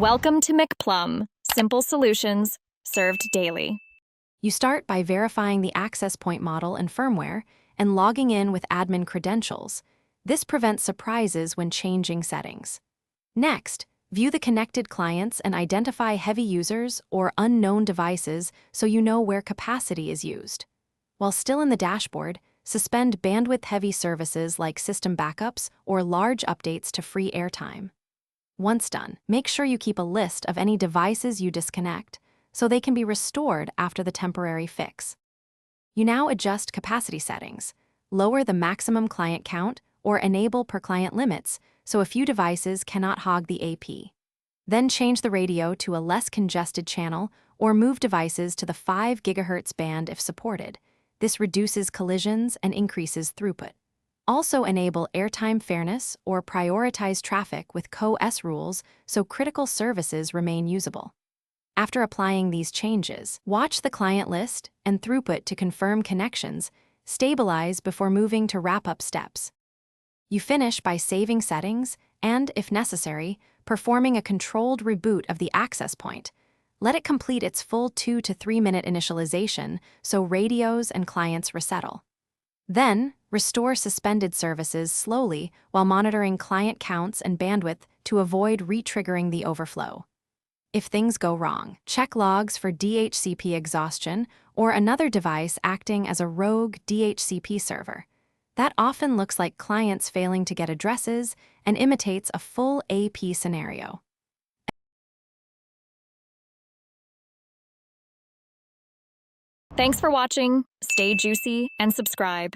Welcome to McPlum, simple solutions served daily. You start by verifying the access point model and firmware and logging in with admin credentials. This prevents surprises when changing settings. Next, view the connected clients and identify heavy users or unknown devices so you know where capacity is used. While still in the dashboard, suspend bandwidth-heavy services like system backups or large updates to free airtime. Once done, make sure you keep a list of any devices you disconnect so they can be restored after the temporary fix. You now adjust capacity settings, lower the maximum client count, or enable per-client limits so a few devices cannot hog the AP. Then change the radio to a less congested channel or move devices to the 5 GHz band if supported. This reduces collisions and increases throughput. Also enable airtime fairness or prioritize traffic with Co-S rules so critical services remain usable. After applying these changes, watch the client list and throughput to confirm connections, stabilize before moving to wrap-up steps. You finish by saving settings and, if necessary, performing a controlled reboot of the access point. Let it complete its full 2 to 3 minute initialization so radios and clients resettle. Then, restore suspended services slowly while monitoring client counts and bandwidth to avoid re-triggering the overflow. If things go wrong, check logs for DHCP exhaustion or another device acting as a rogue DHCP server. That often looks like clients failing to get addresses and imitates a full AP scenario. Thanks for watching. Stay juicy and subscribe.